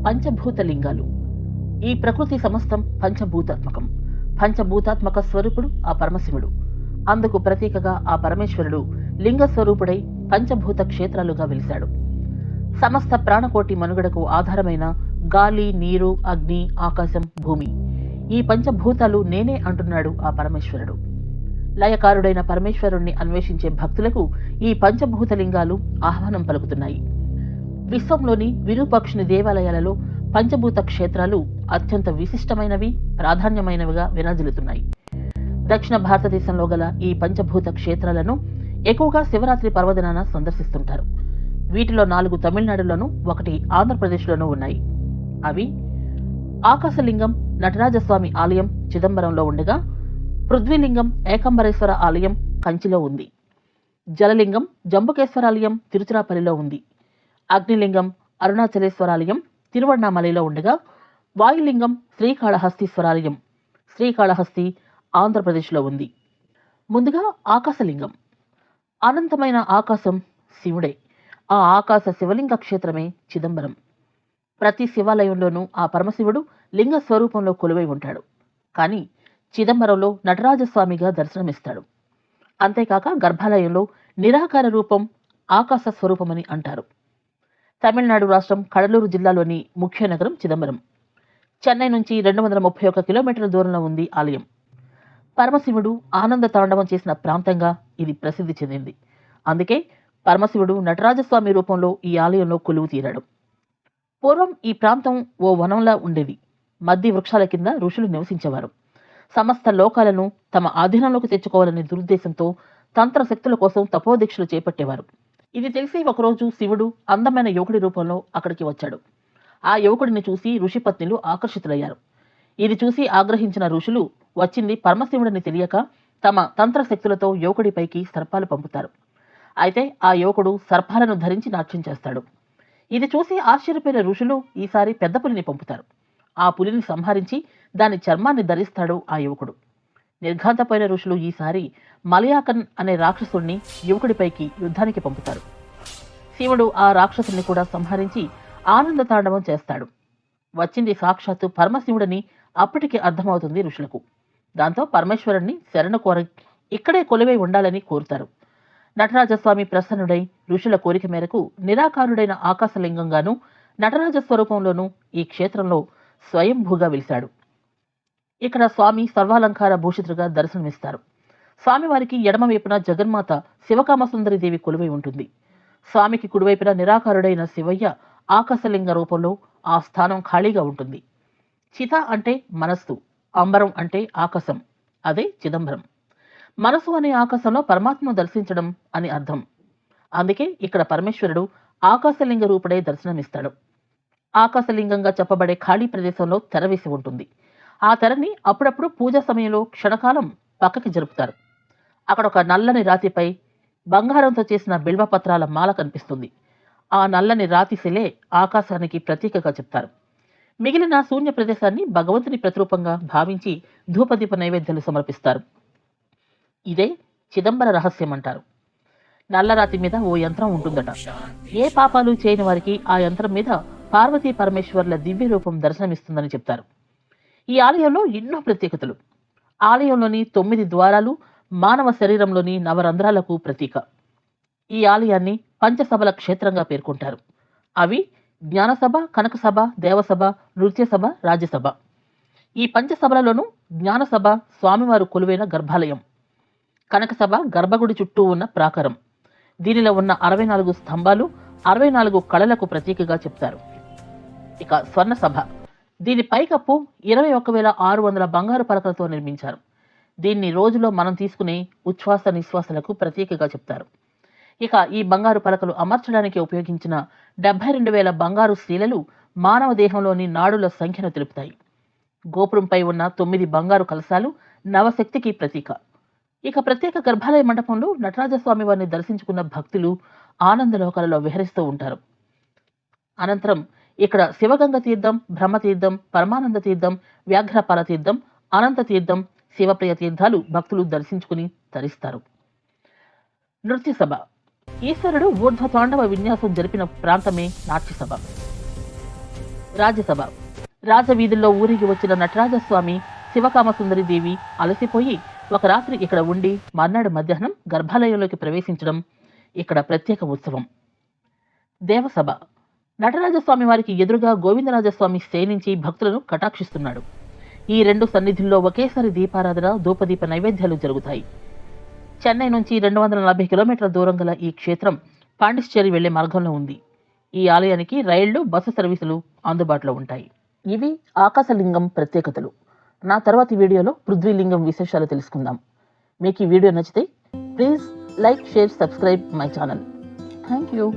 పంచభూత లింగాలు. ఈ ప్రకృతి సమస్తం పంచభూతాత్మకం. పంచభూతాత్మక స్వరూపుడు ఆ పరమశివుడు. అందుకు ప్రతీకగా ఆ పరమేశ్వరుడు లింగ స్వరూపుడై పంచభూత క్షేత్రాలుగా వెలిశాడు. సమస్త ప్రాణకోటి మనుగడకు ఆధారమైన గాలి, నీరు, అగ్ని, ఆకాశం, భూమి, ఈ పంచభూతాలు నేనే అంటున్నాడు ఆ పరమేశ్వరుడు. లయకారుడైన పరమేశ్వరుణ్ణి అన్వేషించే భక్తులకు ఈ పంచభూత లింగాలు ఆహ్వానం పలుకుతున్నాయి. విశ్వంలోని విరూపాక్షుని దేవాలయాలలో పంచభూత క్షేత్రాలు అత్యంత విశిష్టమైనవి, ప్రాధాన్యమైనవిగా విరాజిల్లుతున్నాయి. దక్షిణ భారతదేశంలో గల ఈ పంచభూత క్షేత్రాలను ఎక్కువగా శివరాత్రి పర్వదినాన సందర్శిస్తుంటారు. వీటిలో 4 తమిళనాడులోనూ, 1 ఆంధ్రప్రదేశ్లోనూ ఉన్నాయి. అవి ఆకాశలింగం నటరాజస్వామి ఆలయం చిదంబరంలో ఉండగా, పృథ్వీలింగం ఏకంబరేశ్వర ఆలయం కంచిలో ఉంది. జలలింగం జంబుకేశ్వరాలయం తిరుచిరాపల్లిలో ఉంది. అగ్నిలింగం అరుణాచలేశ్వరాలయం తిరువణ్ణామలలో ఉండగా, వాయులింగం శ్రీకాళహస్తీశ్వరాలయం శ్రీకాళహస్తి ఆంధ్రప్రదేశ్లో ఉంది. ముందుగా ఆకాశలింగం. అనంతమైన ఆకాశం శివుడే. ఆ ఆకాశ శివలింగ క్షేత్రమే చిదంబరం. ప్రతి శివాలయంలోనూ ఆ పరమశివుడు లింగ స్వరూపంలో కొలువై ఉంటాడు. కానీ చిదంబరంలో నటరాజస్వామిగా దర్శనమిస్తాడు. అంతేకాక గర్భాలయంలో నిరాకార రూపం ఆకాశ స్వరూపమని అంటారు. తమిళనాడు రాష్ట్రం కడలూరు జిల్లాలోని ముఖ్య నగరం చిదంబరం. చెన్నై నుంచి 231 కిలోమీటర్ల దూరంలో ఉంది ఆలయం. పరమశివుడు ఆనంద తాండవం చేసిన ప్రాంతంగా ఇది ప్రసిద్ధి చెందింది. అందుకే పరమశివుడు నటరాజస్వామి రూపంలో ఈ ఆలయంలో కొలువు తీరాడు. పూర్వం ఈ ప్రాంతం ఓ వనంలా ఉండేది. మద్ది వృక్షాల కింద ఋషులు నివసించేవారు. సమస్త లోకాలను తమ ఆధీనంలోకి తెచ్చుకోవాలనే దురుద్దేశంతో తంత్రశక్తుల కోసం తపోదీక్షలు చేపట్టేవారు. ఇది తెలిసి ఒకరోజు శివుడు అందమైన యువకుడి రూపంలో అక్కడికి వచ్చాడు. ఆ యువకుడిని చూసి ఋషిపత్నులు ఆకర్షితులయ్యారు. ఇది చూసి ఆగ్రహించిన ఋషులు వచ్చింది పరమశివుడిని తెలియక తమ తంత్రశక్తులతో యువకుడిపైకి సర్పాలు పంపుతారు. అయితే ఆ యువకుడు సర్పాలను ధరించి నాట్యం చేస్తాడు. ఇది చూసి ఆశ్చర్యపోయిన ఋషులు ఈసారి పెద్ద పులిని పంపుతారు. ఆ పులిని సంహరించి దాని చర్మాన్ని ధరిస్తాడు ఆ యువకుడు. నిర్ఘాంతపోయిన ఋషులు ఈసారి మలయాకన్ అనే రాక్షసుడిని యువకుడిపైకి యుద్ధానికి పంపుతారు. శివుడు ఆ రాక్షసుని కూడా సంహరించి ఆనంద తాండవం చేస్తాడు. వచ్చింది సాక్షాత్తు పరమశివుడని అప్పటికి అర్థమవుతుంది ఋషులకు. దాంతో పరమేశ్వరుణ్ణి శరణు కోరి ఇక్కడే కొలువై ఉండాలని కోరుతారు. నటరాజస్వామి ప్రసన్నుడై ఋషుల కోరిక మేరకు నిరాకారుడైన ఆకాశలింగంగాను నటరాజస్వరూపంలోనూ ఈ క్షేత్రంలో స్వయంభూగా వెలిశాడు. ఇక్కడ స్వామి సర్వాలంకార భూషితుడుగా దర్శనమిస్తారు. స్వామివారికి ఎడమవైపున జగన్మాత శివకామసుందరి దేవి కొలువై ఉంటుంది. స్వామికి కుడివైపున నిరాకారుడైన శివయ్య ఆకాశలింగ రూపంలో ఆ స్థానం ఖాళీగా ఉంటుంది. చిత అంటే మనస్సు, అంబరం అంటే ఆకాశం, అదే చిదంబరం. మనసు అనే ఆకాశంలో పరమాత్మను దర్శించడం అని అర్థం. అందుకే ఇక్కడ పరమేశ్వరుడు ఆకాశలింగ రూపుడై దర్శనమిస్తాడు. ఆకాశలింగంగా చెప్పబడే ఖాళీ ప్రదేశంలో తెర వేసి ఉంటుంది. ఆ తెరని అప్పుడప్పుడు పూజా సమయంలో క్షణకాలం పక్కకి జరుపుతారు. అక్కడ ఒక నల్లని రాతిపై బంగారంతో చేసిన బిల్వపత్రాల మాల కనిపిస్తుంది. ఆ నల్లని రాతి శిలే ఆకాశానికి ప్రతీకగా చెప్తారు. మిగిలిన శూన్య ప్రదేశాన్ని భగవంతుని ప్రతిరూపంగా భావించి ధూపదీప నైవేద్యాలు సమర్పిస్తారు. ఇదే చిదంబర రహస్యం అంటారు. నల్లరాతి మీద ఓ యంత్రం ఉంటుందట. ఏ పాపాలు చేయని వారికి ఆ యంత్రం మీద పార్వతీ పరమేశ్వర్ల దివ్య రూపం దర్శనమిస్తుందని చెప్తారు. ఈ ఆలయంలో ఎన్నో ప్రత్యేకతలు. ఆలయంలోని 9 ద్వారాలు మానవ శరీరంలోని నవరంధ్రాలకు ప్రతీక. ఈ ఆలయాన్ని పంచసభల క్షేత్రంగా పేర్కొంటారు. అవి జ్ఞానసభ, కనకసభ, దేవసభ, నృత్యసభ, రాజ్యసభ. ఈ పంచసభలలోనూ జ్ఞానసభ స్వామివారు కొలువైన గర్భాలయం, కనకసభ గర్భగుడి చుట్టూ ఉన్న ప్రాకారం. దీనిలో ఉన్న 64 స్తంభాలు 64 కళలకు ప్రతీకగా చెప్తారు. ఇక స్వర్ణసభ, దీని పైకప్పు 21,600 బంగారు పలకలతో నిర్మించారు. దీన్ని రోజులో మనం తీసుకునే ఉచ్ఛ్వాస నిశ్వాసలకు ప్రతీకగా చెప్తారు. ఇక ఈ బంగారు పలకలు అమర్చడానికి ఉపయోగించిన 72,000 బంగారు శీలలు మానవ దేహంలోని నాడుల సంఖ్యను తెలుపుతాయి. గోపురంపై ఉన్న 9 బంగారు కలశాలు నవశక్తికి ప్రతీక. ఇక ప్రత్యేక గర్భాలయ మండపంలో నటరాజస్వామి వారిని దర్శించుకున్న భక్తులు ఆనందలోకాలలో విహరిస్తూ ఉంటారు. అనంతరం ఇక్కడ శివగంగ తీర్థం, బ్రహ్మతీర్థం, పరమానంద తీర్థం, వ్యాఘ్రపాల తీర్థం, అనంత తీర్థం, శివప్రియ తీర్థాలు భక్తులు దర్శించుకుని తరిస్తారు. నృత్యసభ, ఈశ్వరుడు ఊర్ధ్వ తాండవ విన్యాసం జరిపిన ప్రాంతమే నాట్యసభ. రాజ్యసభ రాజవీధుల్లో ఊరికి వచ్చిన నటరాజస్వామి శివకామసుందరి దేవి అలసిపోయి ఒక రాత్రి ఇక్కడ ఉండి మర్నాడు మధ్యాహ్నం గర్భాలయంలోకి ప్రవేశించడం ఇక్కడ ప్రత్యేక ఉత్సవం. దేవసభ నటరాజస్వామి వారికి ఎదురుగా గోవిందరాజస్వామి శయనించి భక్తులను కటాక్షిస్తున్నాడు. ఈ రెండు సన్నిధుల్లో ఒకేసారి దీపారాధన, ధూపదీప నైవేద్యాలు జరుగుతాయి. చెన్నై నుంచి 240 కిలోమీటర్ల దూరం గల ఈ క్షేత్రం పాండిచ్చేరి వెళ్లే మార్గంలో ఉంది. ఈ ఆలయానికి రైళ్లు, బస్సు సర్వీసులు అందుబాటులో ఉంటాయి. ఇవి ఆకాశలింగం ప్రత్యేకతలు. నా తర్వాతి వీడియోలో పృథ్వీలింగం విశేషాలు తెలుసుకుందాం. మీకు ఈ వీడియో నచ్చితే please like, share, subscribe my channel. Thank you.